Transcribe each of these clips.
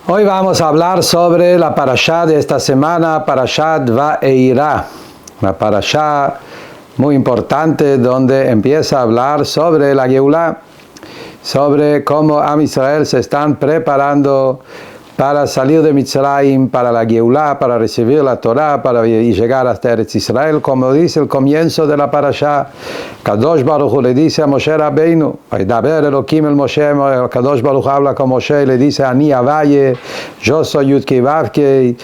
Hoy vamos a hablar sobre la parashá de esta semana, Parashat Va'eirá, una parashá muy importante donde empieza a hablar sobre la Geulá, sobre cómo Am Israel se están preparando para salir de Mitzrayim, para la Geulá, para recibir la Torá, para llegar hasta Eretz Israel, como dice el comienzo de la parashá. Kadosh Baruch Hu le dice a Moshe Rabbeinu, Vaidaber Elohim el Moshe, Kadosh Baruch Hu habla con Moshe y le dice, Ani Avaye, yo soy Yudkei Vavkei,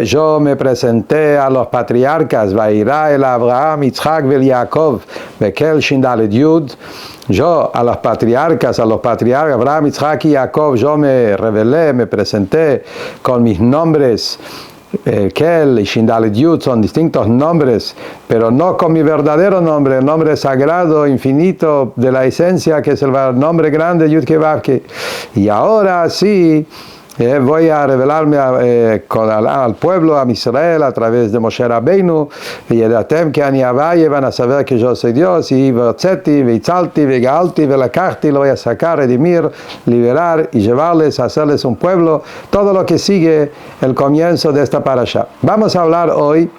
yo me presenté a los patriarcas, Vairá el Abraham, Yitzhak vel Yaakov, Bekel Shindalet Yud. Yo a los patriarcas, Abraham, Yitzhak y Jacob, yo me revelé, me presenté con mis nombres, Kel y Shindalet Yud, son distintos nombres, pero no con mi verdadero nombre, el nombre sagrado, infinito de la esencia, que es el nombre grande, Yudkei Vavkei. Y ahora sí, voy a revelarme al pueblo, a Israel, a través de Moshe Rabbeinu, y Yedatem que Ani Avaye, van a saber que yo soy Dios, y Vetzeti, Veitzalti, Vegalti, Velakachti, lo voy a sacar, redimir, liberar y llevarles, hacerles un pueblo, todo lo que sigue el comienzo de esta parashá. Vamos a hablar hoy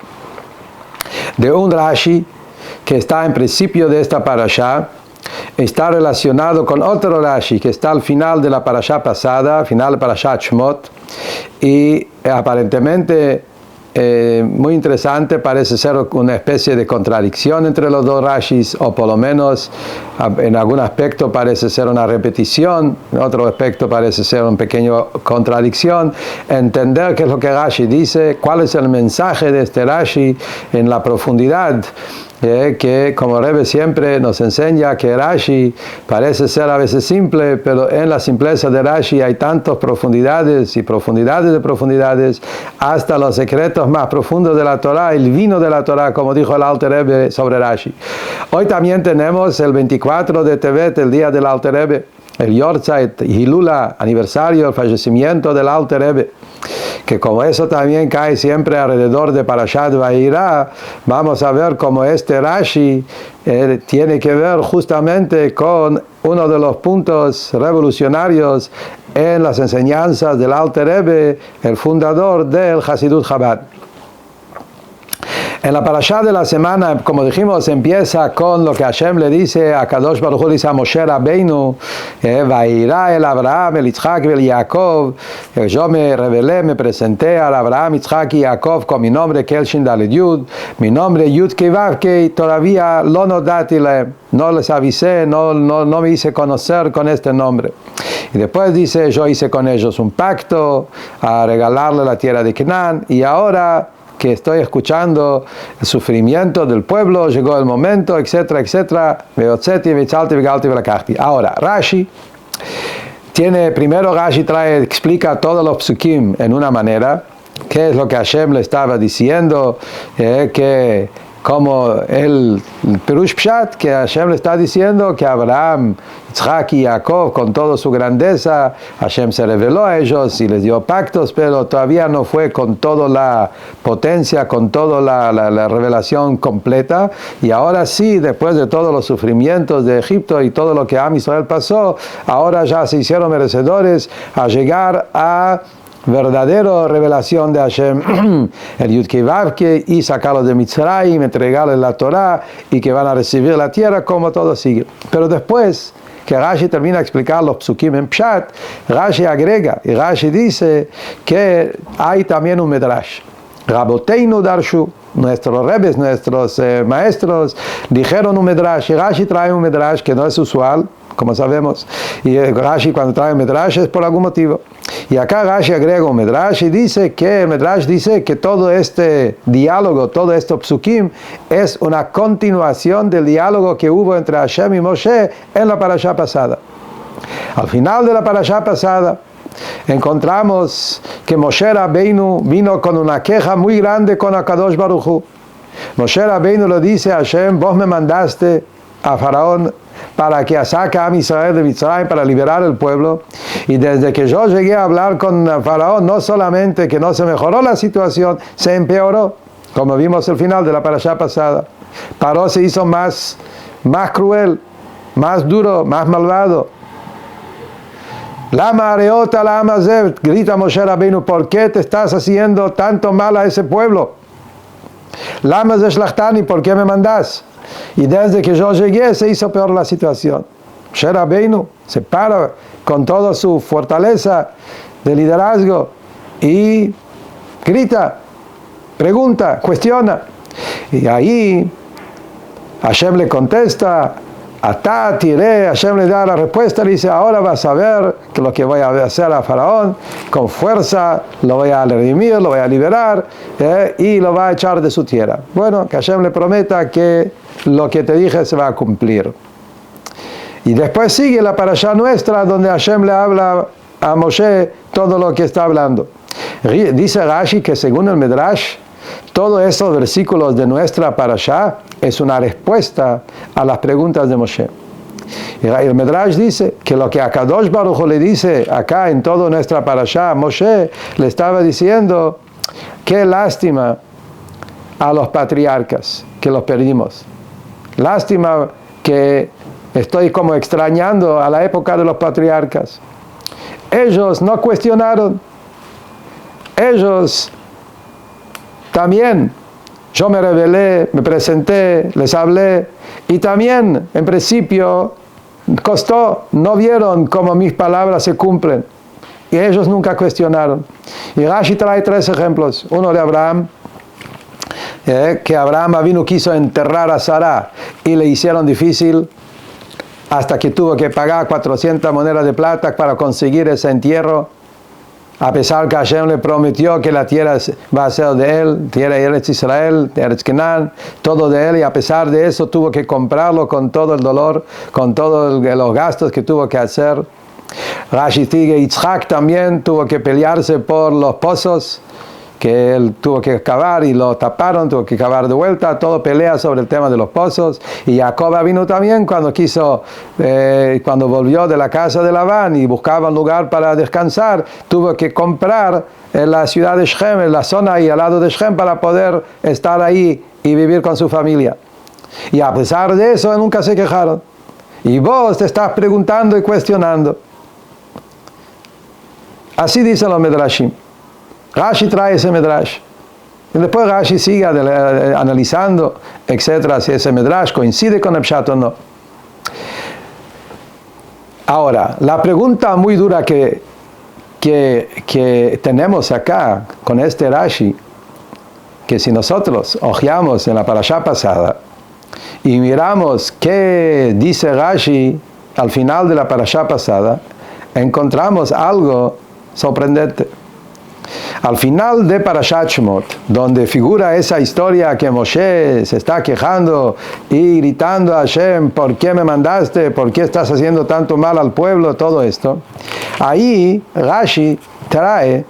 de un Rashi que está en principio de esta parashá. Está relacionado con otro Rashi que está al final de la parashá pasada, final de Parashat Shemot, y aparentemente muy interesante, parece ser una especie de contradicción entre los dos Rashis, o por lo menos en algún aspecto parece ser una repetición, en otro aspecto parece ser una pequeña contradicción. Entender qué es lo que Rashi dice, cuál es el mensaje de este Rashi en la profundidad, que como Rebbe siempre nos enseña que Rashi parece ser a veces simple, pero en la simpleza de Rashi hay tantas profundidades y profundidades de profundidades, hasta los secretos más profundos de la Torah, el vino de la Torah, como dijo el Alter Rebbe sobre Rashi. Hoy también tenemos el 24 de Tevet, el día del Alter Rebbe, el Yortzeit, Hilula, aniversario del fallecimiento del Alter Rebbe, que como eso también cae siempre alrededor de Parashat Va'eirá, vamos a ver cómo este Rashi tiene que ver justamente con uno de los puntos revolucionarios en las enseñanzas del Alter Rebbe, el fundador del Hasidut Chabad. En la parashá de la semana, como dijimos, empieza con lo que Hashem le dice a Kadosh Baruch Hu, dice a Moshe Rabbeinu, Vairá el Abraham, el Yitzhak y el Jacob, yo me revelé, me presenté al Abraham, Yitzhak y Jacob con mi nombre, Kel Shindalet Yud, mi nombre Yudkei Vavkei, todavía lo nodati lehem, no les avisé, no me hice conocer con este nombre. Y después dice, yo hice con ellos un pacto a regalarle la tierra de Canaán, y ahora que estoy escuchando el sufrimiento del pueblo, llegó el momento, etcétera, etcétera. Ahora, Rashi explica todos los psukim en una manera, qué es lo que Hashem le estaba diciendo, que como el Perush Pshat, que Hashem le está diciendo que Abraham, Yitzhak y Jacob, con toda su grandeza, Hashem se reveló a ellos y les dio pactos, pero todavía no fue con toda la potencia, con toda la revelación completa. Y ahora sí, después de todos los sufrimientos de Egipto y todo lo que Am Israel pasó, ahora ya se hicieron merecedores a llegar a verdadera revelación de Hashem, el Yudkei Vavkei, y sacarlos de Mitzrayim, entregarles la Torah, y que van a recibir la tierra, como todo sigue. Pero después que Rashi termina de explicar los psukim en Pshat, Rashi agrega, y Rashi dice que hay también un Medrash. Raboteinu darshu, nuestros rebes, nuestros maestros dijeron un Medrash, y Rashi trae un Medrash que no es usual, como sabemos, y Rashi cuando trae un Medrash es por algún motivo. Y acá Rashi agrega un Medrash y dice que todo este diálogo, todo esto psukim, es una continuación del diálogo que hubo entre Hashem y Moshe en la parashá pasada. Al final de la parashá pasada encontramos que Moshe Rabbeinu vino con una queja muy grande con Akadosh Baruch Hu. Moshe Rabbeinu le dice a Hashem, vos me mandaste a Faraón para que saque a Israel de Mitzrayim, para liberar el pueblo, y desde que yo llegué a hablar con Faraón, no solamente que no se mejoró la situación, se empeoró, como vimos al final de la parashá pasada. Paró se hizo más cruel, más duro, más malvado. Lama areota la amazev, grita Moshe Rabbeinu, ¿por qué te estás haciendo tanto mal a ese pueblo? Lama zeshlachtani, ¿por qué me mandás? Y desde que yo llegué se hizo peor la situación. Moshe Rabbeinu se para con toda su fortaleza de liderazgo y grita, pregunta, cuestiona. Y ahí Hashem le contesta, Atá, tiré, Hashem le da la respuesta, le dice, ahora vas a ver que lo que voy a hacer a Faraón, con fuerza, lo voy a redimir, lo voy a liberar, y lo va a echar de su tierra. Bueno, que Hashem le prometa que lo que te dije se va a cumplir. Y después sigue la parashá nuestra, donde Hashem le habla a Moshe todo lo que está hablando. Dice Rashi que según el Midrash, todos esos versículos de nuestra parashá es una respuesta a las preguntas de Moshe. El Midrash dice que lo que Akadosh Baruj Hu le dice acá en toda nuestra parashá, Moshe le estaba diciendo, qué lástima a los patriarcas que los perdimos. Lástima que estoy como extrañando a la época de los patriarcas. Ellos no cuestionaron. Ellos también, yo me rebelé, me presenté, les hablé, y también, en principio, costó, no vieron cómo mis palabras se cumplen, y ellos nunca cuestionaron. Y Rashi trae 3 ejemplos, uno de Abraham, que Abraham Avinu quiso enterrar a Sará, y le hicieron difícil, hasta que tuvo que pagar 400 monedas de plata para conseguir ese entierro, a pesar que Hashem le prometió que la tierra va a ser de él, tierra de Eretz Israel, de Eretz Kenan, todo de él, y a pesar de eso tuvo que comprarlo con todo el dolor, con todos los gastos que tuvo que hacer. Rashi sigue, Yitzhak también tuvo que pelearse por los pozos que él tuvo que cavar y lo taparon, tuvo que cavar de vuelta, todo pelea sobre el tema de los pozos. Y Jacob vino también cuando cuando volvió de la casa de Labán y buscaba un lugar para descansar, tuvo que comprar en la ciudad de Shem, en la zona ahí al lado de Shem, para poder estar ahí y vivir con su familia. Y a pesar de eso nunca se quejaron. Y vos te estás preguntando y cuestionando. Así dicen los Medrashim. Rashi trae ese Medrash. Y después Rashi sigue analizando, etcétera, si ese Medrash coincide con el Pshat o no. Ahora, la pregunta muy dura que tenemos acá con este Rashi, que si nosotros ojeamos en la parashá pasada y miramos qué dice Rashi al final de la parashá pasada, encontramos algo sorprendente. Al final de Parashat Shemot, donde figura esa historia que Moshe se está quejando y gritando a Hashem, ¿por qué me mandaste? ¿Por qué estás haciendo tanto mal al pueblo? Todo esto. Ahí Rashi trae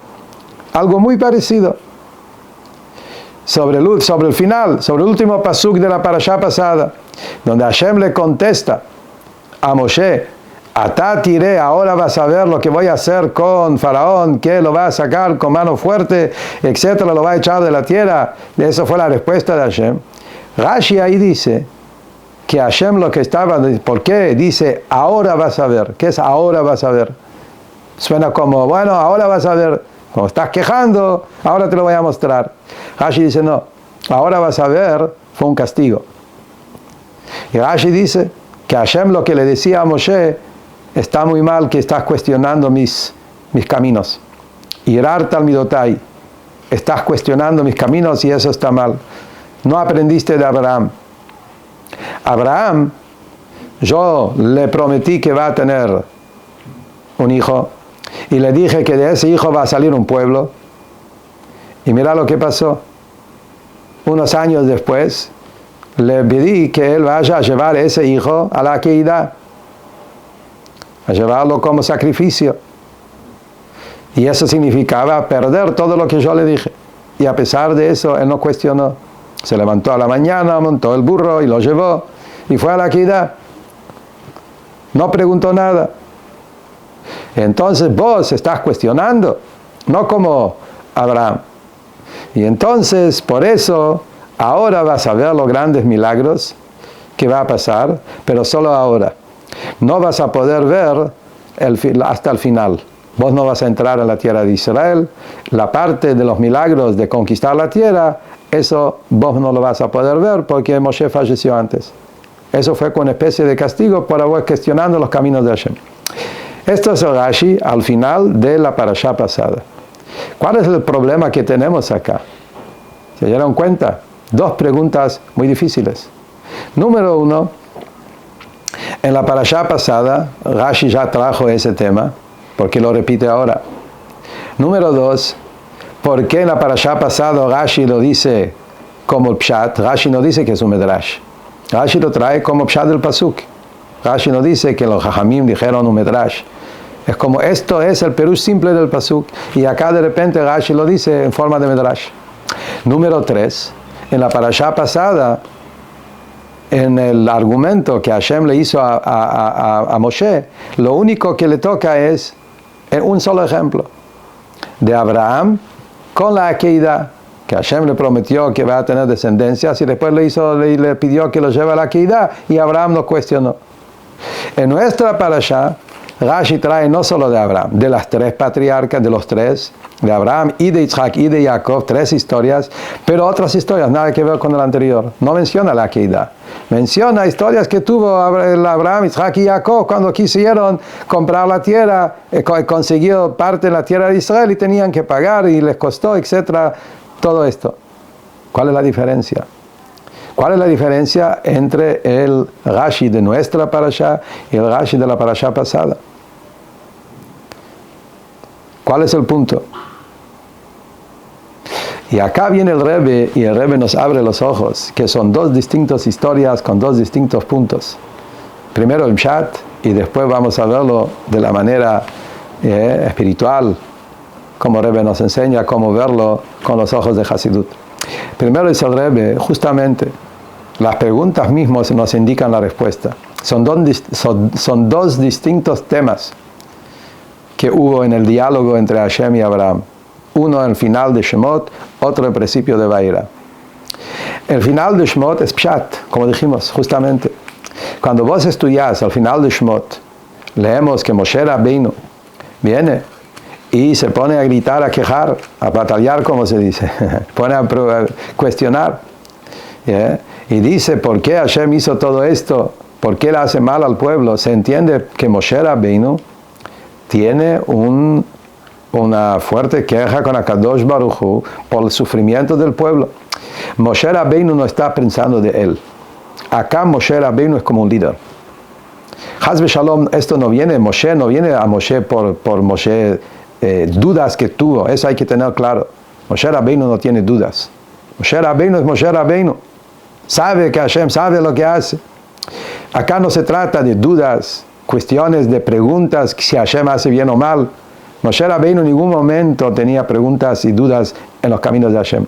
algo muy parecido. Sobre el final, sobre el último pasuk de la parashá pasada, donde Hashem le contesta a Moshe, Atá tiré, ahora vas a ver lo que voy a hacer con Faraón, que lo va a sacar con mano fuerte, etcétera, lo va a echar de la tierra. Eso fue la respuesta de Hashem. Rashi ahí dice que Hashem lo que estaba, ¿por qué? Dice, ahora vas a ver. ¿Qué es ahora vas a ver? Suena como, bueno, ahora vas a ver. Como estás quejando, ahora te lo voy a mostrar. Rashi dice, no, ahora vas a ver, fue un castigo. Y Rashi dice que Hashem lo que le decía a Moshe, está muy mal que estás cuestionando mis caminos. Irar talmidotai. Estás cuestionando mis caminos y eso está mal. No aprendiste de Abraham. Abraham, yo le prometí que va a tener un hijo y le dije que de ese hijo va a salir un pueblo. Y mira lo que pasó. Unos años después, le pedí que él vaya a llevar ese hijo a la Keidah, a llevarlo como sacrificio. Y eso significaba perder todo lo que yo le dije. Y a pesar de eso, él no cuestionó. Se levantó a la mañana, montó el burro y lo llevó. Y fue a la Keidah. No preguntó nada. Entonces vos estás cuestionando, no como Abraham. Y entonces, por eso, ahora vas a ver los grandes milagros que va a pasar, pero solo ahora. No vas a poder ver hasta el final. Vos no vas a entrar en la tierra de Israel. La parte de los milagros de conquistar la tierra, eso vos no lo vas a poder ver porque Moshe falleció antes. Eso fue con una especie de castigo por haber cuestionando los caminos de Hashem. Esto es el Rashi al final de la parashá pasada. ¿Cuál es el problema que tenemos acá? ¿Se dieron cuenta? Dos preguntas muy difíciles. Número uno, en la parashá pasada, Rashi ya trajo ese tema, porque lo repite ahora. Número dos, ¿por qué en la parashá pasada Rashi lo dice como el pshat? Rashi no dice que es un medrash. Rashi lo trae como pshat del pasuk. Rashi no dice que los jajamim dijeron un medrash. Es como esto es el perush simple del pasuk. Y acá de repente Rashi lo dice en forma de medrash. Número 3. En la parashá pasada, en el argumento que Hashem le hizo a Moshe, lo único que le toca es un solo ejemplo. De Abraham con la Akeida, que Hashem le prometió que va a tener descendencias y después le pidió que lo lleve a la Akeida y Abraham lo cuestionó. En nuestra parashá, Rashi trae no solo de Abraham, de las tres patriarcas, de los tres, de Abraham y de Isaac y de Jacob, tres historias, pero otras historias, nada que ver con el anterior. No menciona la Akeida. Menciona historias que tuvo Abraham, Isaac y Jacob cuando quisieron comprar la tierra, consiguió parte de la tierra de Israel y tenían que pagar y les costó, etc. Todo esto. ¿Cuál es la diferencia? ¿Cuál es la diferencia entre el Rashi de nuestra parashá y el Rashi de la parashá pasada? ¿Cuál es el punto? Y acá viene el Rebbe y el Rebbe nos abre los ojos, que son dos distintas historias con dos distintos puntos. Primero el Pshat y después vamos a verlo de la manera espiritual, como el Rebbe nos enseña cómo verlo con los ojos de Hasidut. Primero dice el Rebbe, justamente, las preguntas mismas nos indican la respuesta. Son dos distintos temas que hubo en el diálogo entre Hashem y Abraham. Uno en el final de Shemot, otro en el principio de Vaira. El final de Shemot es Pshat, como dijimos, justamente. Cuando vos estudiás al final de Shemot, leemos que Moshe Rabbeinu viene y se pone a gritar, a quejar, a batallar, como se dice, pone a cuestionar. ¿Yeah? Y dice, ¿por qué Hashem hizo todo esto? ¿Por qué le hace mal al pueblo? Se entiende que Moshe Rabbeinu tiene una fuerte queja con Akadosh Baruj Hu por el sufrimiento del pueblo. Moshe Rabbeinu no está pensando de él. Acá Moshe Rabbeinu es como un líder. Haz Shalom, esto no viene a Moshe por Moshe dudas que tuvo. Eso hay que tener claro. Moshe Rabbeinu no tiene dudas. Moshe Rabbeinu es Moshe Rabbeinu. Sabe que Hashem sabe lo que hace. Acá no se trata de dudas, cuestiones de preguntas, si Hashem hace bien o mal. Moshe Rabbeinu en ningún momento tenía preguntas y dudas en los caminos de Hashem.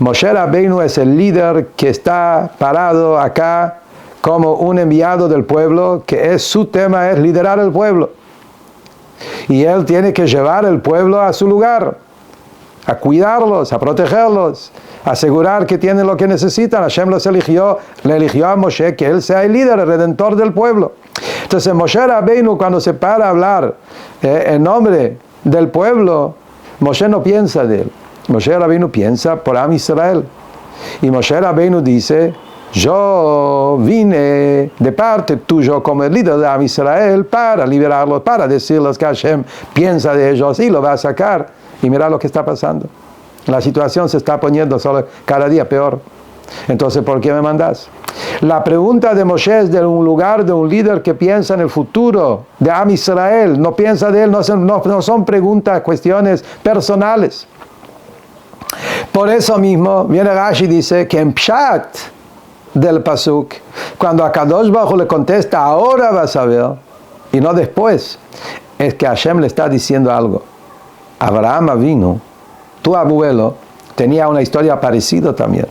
Moshe Rabbeinu es el líder que está parado acá como un enviado del pueblo, que su tema es liderar el pueblo. Y él tiene que llevar el pueblo a su lugar, a cuidarlos, a protegerlos, a asegurar que tienen lo que necesitan. Hashem le eligió a Moshe que él sea el líder, el redentor del pueblo. Entonces Moshe Rabbeinu, cuando se para a hablar en nombre del pueblo, Moshe no piensa de él. Moshe Rabbeinu piensa por Am Israel. Y Moshe Rabbeinu dice, yo vine de parte tuyo como el líder de Am Israel para liberarlos, para decirles que Hashem piensa de ellos y lo va a sacar. Y mira lo que está pasando. La situación se está poniendo solo cada día peor. Entonces, ¿por qué me mandás? La pregunta de Moshe es de un lugar de un líder que piensa en el futuro de Am Israel. No piensa de él, no son preguntas, cuestiones personales. Por eso mismo, viene Rashi y dice que en Pshat del Pasuk, cuando a Kadosh Baruj Hu le contesta, ahora vas a ver, y no después, es que Hashem le está diciendo algo. Abraham Avinu, tu abuelo, tenía una historia parecida también.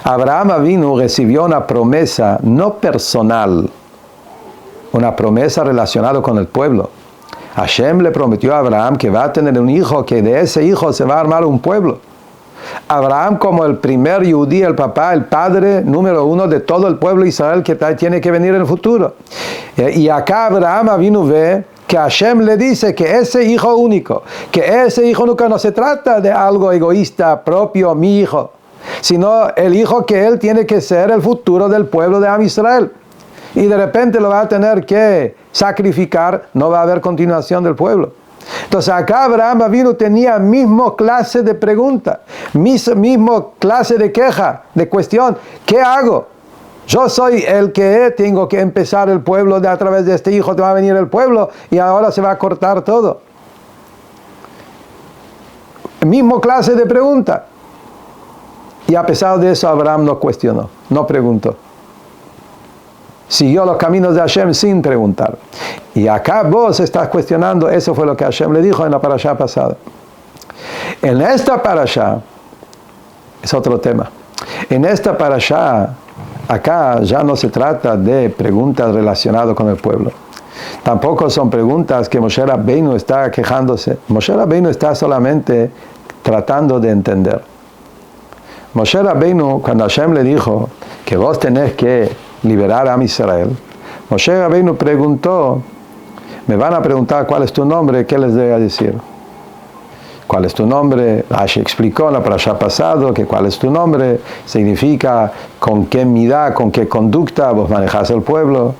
Abraham Avinu recibió una promesa no personal, una promesa relacionada con el pueblo. Hashem le prometió a Abraham que va a tener un hijo, que de ese hijo se va a armar un pueblo. Abraham, como el primer yudí, el papá, el padre número uno de todo el pueblo de Israel que tiene que venir en el futuro. Y acá Abraham Avinu ve que Hashem le dice que ese hijo único no se trata de algo egoísta propio, mi hijo, sino el hijo que él tiene que ser el futuro del pueblo de Am Israel. Y de repente lo va a tener que sacrificar, no va a haber continuación del pueblo. Entonces acá Abraham Avinu tenía mismo clase de pregunta, mismo clase de queja, de cuestión. ¿Qué hago? Yo soy el que tengo que empezar el pueblo, a través de este hijo te va a venir el pueblo y ahora se va a cortar todo. Mismo clase de pregunta. Y a pesar de eso Abraham no cuestionó, no preguntó. Siguió los caminos de Hashem sin preguntar. Y acá vos estás cuestionando, eso fue lo que Hashem le dijo en la parashá pasada. En esta parashá, es otro tema. En esta parashá, acá ya no se trata de preguntas relacionadas con el pueblo. Tampoco son preguntas que Moshe Rabbeinu está quejándose. Moshe Rabbeinu está solamente tratando de entender. Moshe Rabbeinu, cuando Hashem le dijo que vos tenés que liberar a Israel, Moshe Rabbeinu preguntó, me van a preguntar cuál es tu nombre, ¿qué les debo decir? ¿Cuál es tu nombre? Rashi explicó en la parashá pasado que cuál es tu nombre significa con qué midá, con qué conducta vos manejás el pueblo.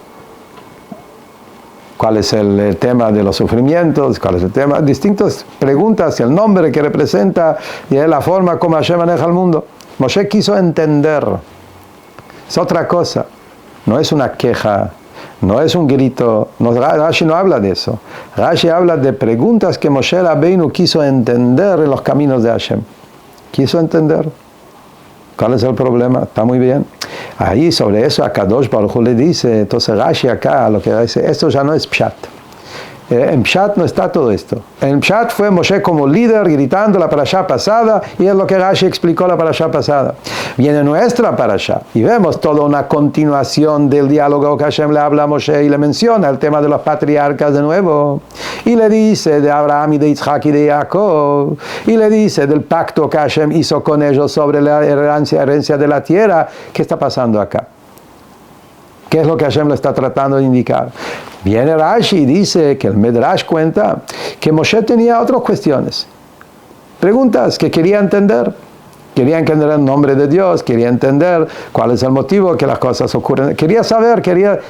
¿Cuál es el tema de los sufrimientos? ¿Cuál es el tema? Distintas preguntas, el nombre que representa y es la forma como Hashem maneja el mundo. Moshe quiso entender. Es otra cosa. No es una queja, no es un grito. No, Rashi no habla de eso. Rashi habla de preguntas que Moshe Rabbeinu quiso entender en los caminos de Hashem. Quiso entender. ¿Cuál es el problema? Está muy bien. Ahí sobre eso a Kadosh Baruj Hu le dice, entonces Rashi acá lo que dice, esto ya no es Pshat. En Pshat no está todo esto. En Pshat fue Moshe como líder gritando la parashá pasada y es lo que Rashi explicó la parashá pasada. Viene nuestra parashá y vemos toda una continuación del diálogo que Hashem le habla a Moshe y le menciona el tema de los patriarcas de nuevo. Y le dice de Abraham y de Isaac y de Jacob. Y le dice del pacto que Hashem hizo con ellos sobre la herencia de la tierra. ¿Qué está pasando acá? ¿Qué es lo que Hashem le está tratando de indicar? Viene Rashi y dice que el Medrash cuenta que Moshe tenía otras cuestiones. Preguntas que quería entender. Quería entender el nombre de Dios, quería entender cuál es el motivo que las cosas ocurren. Quería saber, quería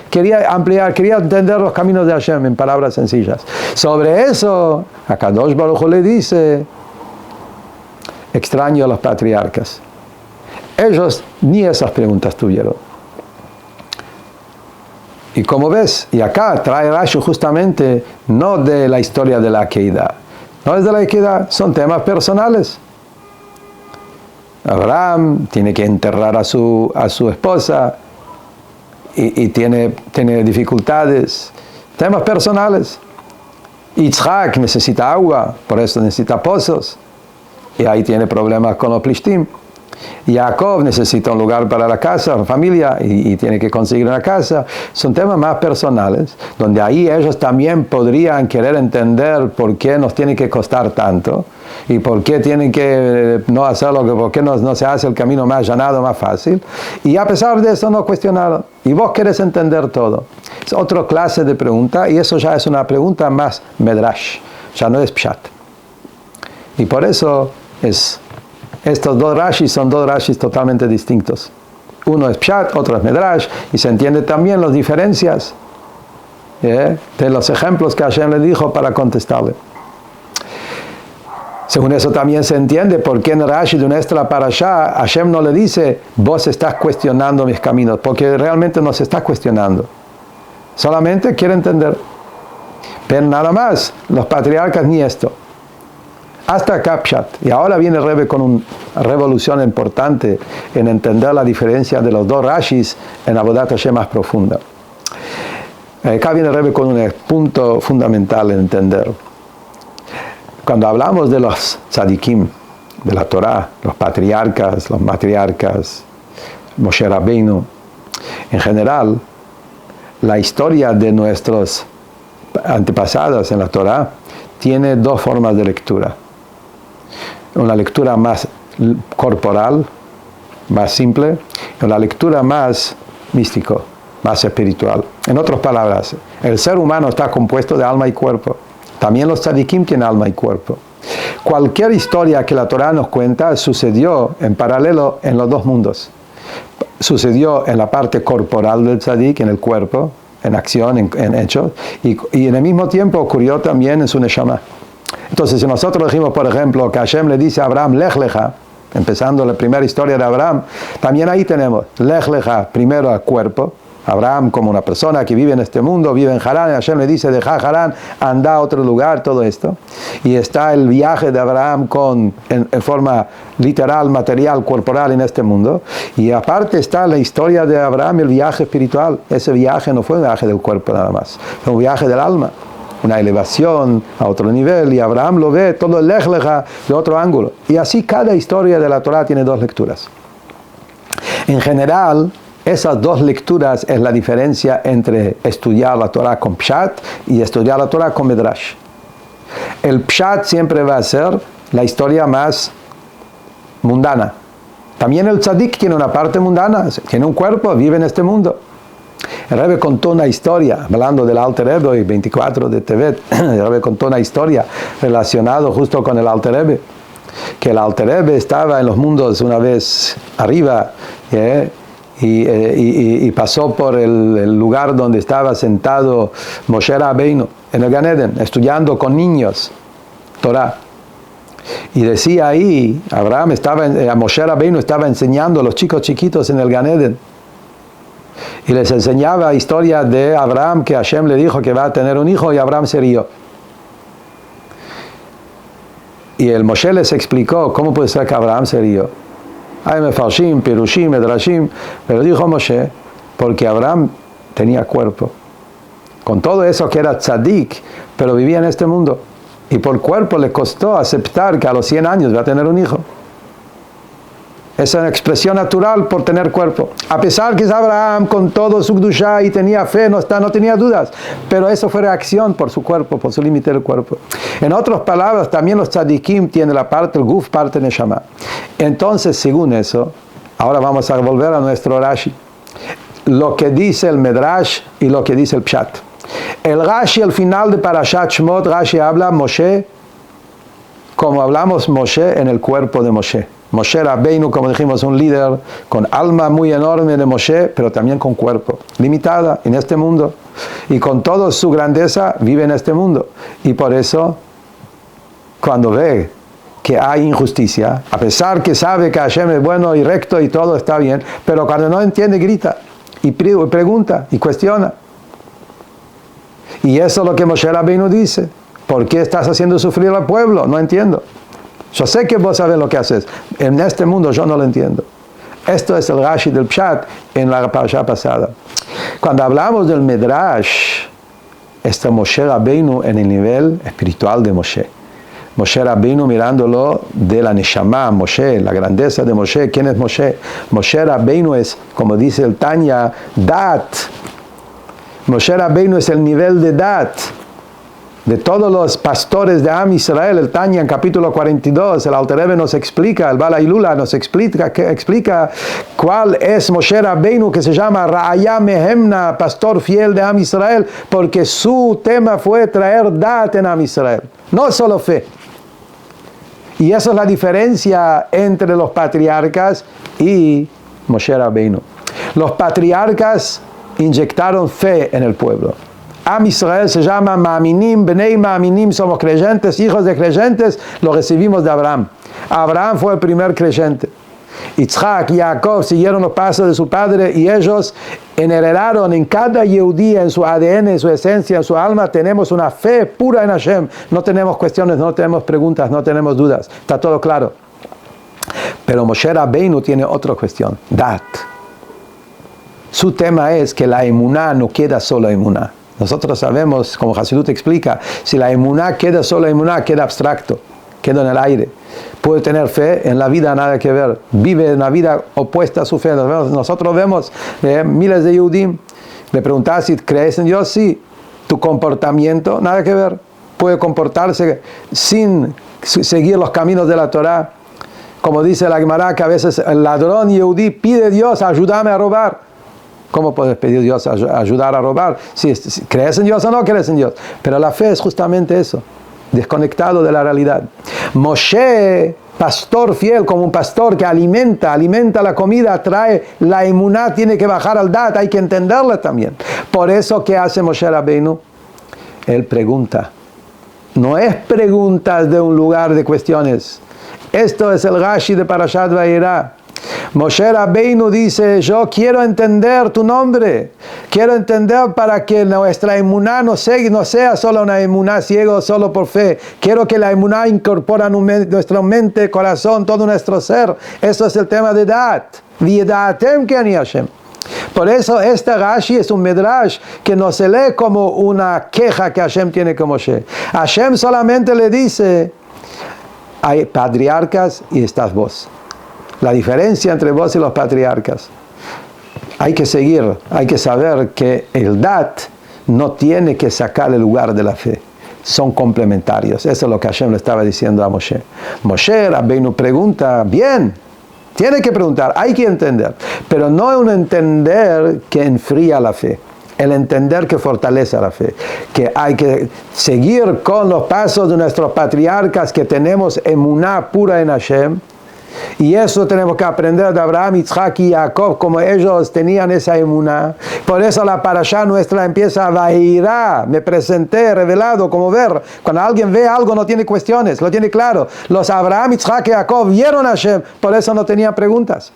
ampliar, quería entender los caminos de Hashem en palabras sencillas. Sobre eso, a Kadosh Baruj Hu le dice, extraño a los patriarcas. Ellos ni esas preguntas tuvieron. Y como ves, y acá trae Rashi justamente no de la historia de la Akedah. No es de la Akedah, son temas personales. Abraham tiene que enterrar a su esposa y tiene dificultades, temas personales. Yitzhak necesita agua, por eso necesita pozos, y ahí tiene problemas con los plishtim. Jacob necesita un lugar para la casa, la familia, y tiene que conseguir una casa. Son temas más personales, donde ahí ellos también podrían querer entender por qué nos tiene que costar tanto, y por qué tienen que no hacerlo, por qué no se hace el camino más allanado, más fácil. Y a pesar de eso no cuestionaron. Y vos querés entender todo. Es otra clase de pregunta, y eso ya es una pregunta más medrash, ya no es pshat. Y por eso estos dos rashis son dos rashis totalmente distintos. Uno es pshat, otro es medrash, y se entiende también las diferencias de los ejemplos que Hashem le dijo para contestarle. Según eso también se entiende por qué en Rashi de nuestra parashá Hashem no le dice, vos estás cuestionando mis caminos, porque realmente no se está cuestionando. Solamente quiere entender. Pero nada más, los patriarcas ni esto. Hasta acá pshat. Y ahora viene Rebbe con una revolución importante en entender la diferencia de los dos rashis en Avodat Hashem más profunda. Acá viene Rebbe con un punto fundamental en entender. Cuando hablamos de los tzadikim, de la Torah, los matriarcas, Moshe Rabbeinu, en general, la historia de nuestros antepasados en la Torah tiene dos formas de lectura. Una lectura más corporal, más simple, y una lectura más místico, más espiritual. En otras palabras, el ser humano está compuesto de alma y cuerpo. También los tzadikim tienen alma y cuerpo. Cualquier historia que la Torah nos cuenta sucedió en paralelo en los dos mundos. Sucedió en la parte corporal del tzadik, en el cuerpo, en acción, en hechos, y en el mismo tiempo ocurrió también en su neshama. Entonces, si nosotros dijimos, por ejemplo, que Hashem le dice a Abraham, Lech lecha, empezando la primera historia de Abraham, también ahí tenemos Lech lecha, primero al cuerpo. Abraham como una persona que vive en este mundo, vive en Harán, y Hashem le dice, deja Harán, anda a otro lugar, todo esto. Y está el viaje de Abraham en forma literal, material, corporal en este mundo. Y aparte está la historia de Abraham, el viaje espiritual. Ese viaje no fue un viaje del cuerpo nada más, fue un viaje del alma, una elevación a otro nivel. Y Abraham lo ve todo el Lech lecha de otro ángulo. Y así cada historia de la Torah tiene dos lecturas. En general, esas dos lecturas es la diferencia entre estudiar la Torah con Pshat y estudiar la Torah con Midrash. El Pshat siempre va a ser la historia más mundana. También el Tzadik tiene una parte mundana, tiene un cuerpo, vive en este mundo. El Rebbe contó una historia, hablando del Alter Rebbe, hoy 24 de Tevet, el Rebbe contó una historia relacionada justo con el Alter Rebbe, que el Alter Rebbe estaba en los mundos una vez arriba, y pasó por el lugar donde estaba sentado Moshe Rabbeinu, en el Gan Eden, estudiando con niños Torah. Y decía ahí, Moshe Rabbeinu estaba enseñando a los chicos chiquitos en el Gan Eden. Y les enseñaba historias de Abraham, que Hashem le dijo que va a tener un hijo, y Abraham se rió. Y el Moshe les explicó cómo puede ser que Abraham se rió. Hay mefarshim, pirushim, medrashim, pero dijo Moshe, porque Abraham tenía cuerpo. Con todo eso que era tzadik, pero vivía en este mundo. Y por cuerpo le costó aceptar que a los 100 años va a tener un hijo. Es una expresión natural por tener cuerpo. A pesar que es Abraham con todo su kdushá y tenía fe, no tenía dudas. Pero eso fue reacción por su cuerpo, por su límite del cuerpo. En otras palabras, también los tzadikim tienen la parte, el guf, parte neshama. Entonces, según eso, ahora vamos a volver a nuestro Rashi. Lo que dice el Medrash y lo que dice el Pshat. El Rashi, al final de Parashat Shmot, Rashi habla Moshe, como hablamos Moshe en el cuerpo de Moshe. Moshe Rabbeinu, como dijimos, un líder con alma muy enorme de Moshe, pero también con cuerpo, limitada en este mundo. Y con toda su grandeza vive en este mundo. Y por eso, cuando ve que hay injusticia, a pesar que sabe que Hashem es bueno y recto y todo está bien, pero cuando no entiende grita y pregunta y cuestiona. Y eso es lo que Moshe Rabbeinu dice. ¿Por qué estás haciendo sufrir al pueblo? No entiendo. Yo sé que vos sabés lo que haces. En este mundo yo no lo entiendo. Esto es el Rashi del Pshat en la parasha pasada. Cuando hablamos del Medrash, está Moshe Rabbeinu en el nivel espiritual de Moshe. Moshe Rabbeinu mirándolo de la Neshama, Moshe, la grandeza de Moshe. ¿Quién es Moshe? Moshe Rabbeinu es, como dice el Tanya, Dat. Moshe Rabbeinu es el nivel de Dat. De todos los pastores de Am Israel, el Tanya en capítulo 42, el Alter Rebbe nos explica, el Bala Ilula nos explica cuál es Moshe Rabbeinu, que se llama Ra'aya Mehemna, pastor fiel de Am Israel, porque su tema fue traer Dat en Am Israel, no solo fe. Y esa es la diferencia entre los patriarcas y Moshe Rabbeinu. Los patriarcas inyectaron fe en el pueblo. Am Israel se llama Ma'aminim, Bnei Ma'aminim, somos creyentes, hijos de creyentes, lo recibimos de Abraham. Abraham fue el primer creyente. Yitzhak y Jacob siguieron los pasos de su padre y ellos heredaron en cada Yehudí, en su ADN, en su esencia, en su alma, tenemos una fe pura en Hashem. No tenemos cuestiones, no tenemos preguntas, no tenemos dudas. Está todo claro. Pero Moshe Rabbeinu tiene otra cuestión, Dat. Su tema es que la emuná no queda solo emuná. Nosotros sabemos, como Hasidut explica, si la emuná queda solo emuná, queda abstracto, queda en el aire. Puede tener fe, en la vida nada que ver. Vive en la vida opuesta a su fe. Nosotros vemos miles de Yehudim. Le preguntas si crees en Dios, sí. Tu comportamiento, nada que ver. Puede comportarse sin seguir los caminos de la Torah. Como dice la Gemara, que a veces el ladrón Yehudí pide a Dios, ayúdame a robar. ¿Cómo puedes pedir a Dios ayudar a robar? Si crees en Dios o no crees en Dios. Pero la fe es justamente eso, desconectado de la realidad. Moshe, pastor fiel, como un pastor que alimenta la comida, trae la emuná, tiene que bajar al dat, hay que entenderla también. Por eso, ¿qué hace Moshe Rabbeinu? Él pregunta. No es preguntas de un lugar de cuestiones. Esto es el Rashi de Parashat Vayera. Moshe Rabbeinu dice, yo quiero entender tu nombre, quiero entender para que nuestra emuná no sea solo una emuná ciego, solo por fe. Quiero que la emuná incorpore nuestra mente, corazón, todo nuestro ser. Eso es el tema de Dat. V'yedatem ki ani Hashem. Por eso este Rashi es un medrash que no se lee como una queja que Hashem tiene con Moshe. Hashem solamente le dice, hay patriarcas y estás vos. La diferencia entre vos y los patriarcas. Hay que seguir, hay que saber que el Dat no tiene que sacar el lugar de la fe. Son complementarios. Eso es lo que Hashem le estaba diciendo a Moshe. Moshe Rabbeinu pregunta, bien, tiene que preguntar, hay que entender. Pero no es un entender que enfría la fe. El entender que fortalece la fe, que hay que seguir con los pasos de nuestros patriarcas, que tenemos emuná pura en Hashem. Y eso tenemos que aprender de Abraham, Isaac y Jacob, como ellos tenían esa emuná. Por eso la parashá nuestra empieza a Vayirá, me presenté, revelado, como ver. Cuando alguien ve algo no tiene cuestiones, lo tiene claro. Los Abraham, Isaac y Jacob vieron a Hashem, por eso no tenían preguntas.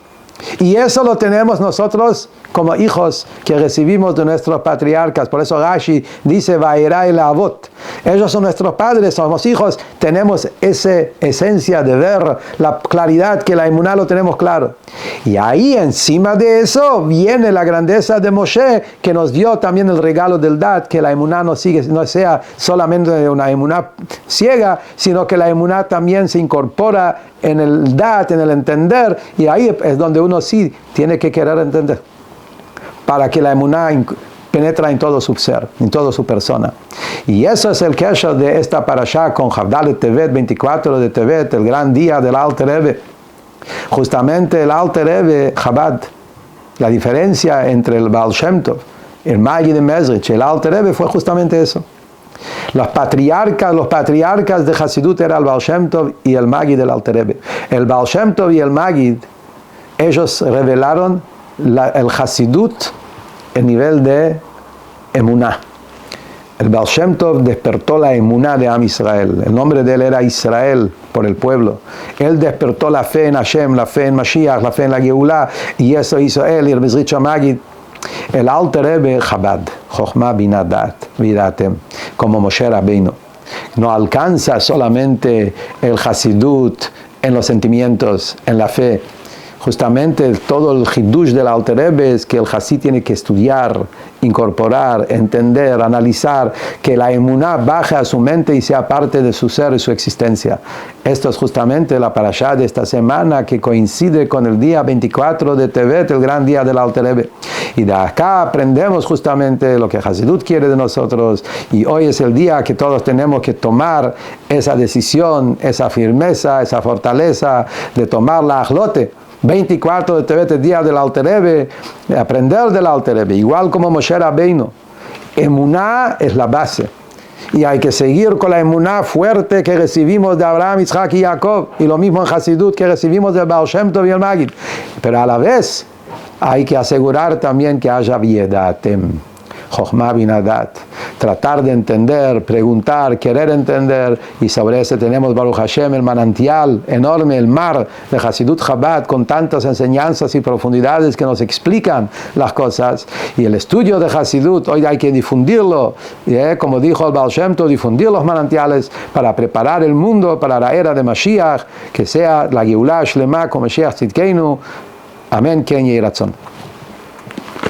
Y eso lo tenemos nosotros como hijos que recibimos de nuestros patriarcas. Por eso Rashi dice Vayirá el Avot. Ellos son nuestros padres, somos hijos. Tenemos esa esencia de ver la claridad, que la emuná lo tenemos claro. Y ahí encima de eso viene la grandeza de Moshe, que nos dio también el regalo del Dat, que la emuná no sea solamente una emuná ciega, sino que la emuná también se incorpora en el Dat, en el entender, y ahí es donde uno sí tiene que querer entender, para que la emuná penetra en todo su ser, en toda su persona. Y eso es el kesher de esta parashá con Havdalet Tevet, 24 de Tevet, el gran día del Alter Rebbe. Justamente el Alter Rebbe, Chabad, la diferencia entre el Baal Shem Tov, el Magid de Mezrich, el Alter Rebbe fue justamente eso. Los patriarcas de Hasidut era el Baal Shem Tov y el Magid del Alter Rebbe. El Baal Shem Tov y el Magid, ellos revelaron el Hasidut, el nivel de emuná. El Baal Shem Tov despertó la emuná de Am Israel. El nombre de él era Israel, por el pueblo. Él despertó la fe en Hashem, la fe en Mashiach, la fe en la Geulá, y eso hizo él y el Mezrich Magid. El Alter Rebbe, Chabad, Chochma Binah Dat, V'yedatem, como Moshe Rabbeinu. No alcanza solamente el Hasidut en los sentimientos, en la fe. Justamente todo el hidush del Alter Rebbe es que el Hasid tiene que estudiar, incorporar, entender, analizar, que la emuná baje a su mente y sea parte de su ser y su existencia. Esto es justamente la parashá de esta semana, que coincide con el día 24 de Tevet, el gran día del Alter Rebbe. Y de acá aprendemos justamente lo que Hasidut quiere de nosotros, y hoy es el día que todos tenemos que tomar esa decisión, esa firmeza, esa fortaleza de tomar la ajlote. 24 de Tevet, el día del Alter Rebbe, aprender del Alter Rebbe, igual como Moshe Rabbeinu. Emuná es la base, y hay que seguir con la emuná fuerte que recibimos de Abraham, Isaac y Jacob, y lo mismo en Hasidut que recibimos del Baal Shem Tov y el Magid. Pero a la vez hay que asegurar también que haya v'yedatem, Chochma Binah Dat, tratar de entender, preguntar, querer entender, y sobre ese tenemos Baruch Hashem, el manantial enorme, el mar de Hasidut Chabad, con tantas enseñanzas y profundidades que nos explican las cosas. Y el estudio de Hasidut, hoy hay que difundirlo, como dijo el Baal Shem Tov, difundir los manantiales para preparar el mundo para la era de Mashiach, que sea la Geulá Shlema con Mashiach Tzidkeinu. Amén, Ken Yehí Ratzon.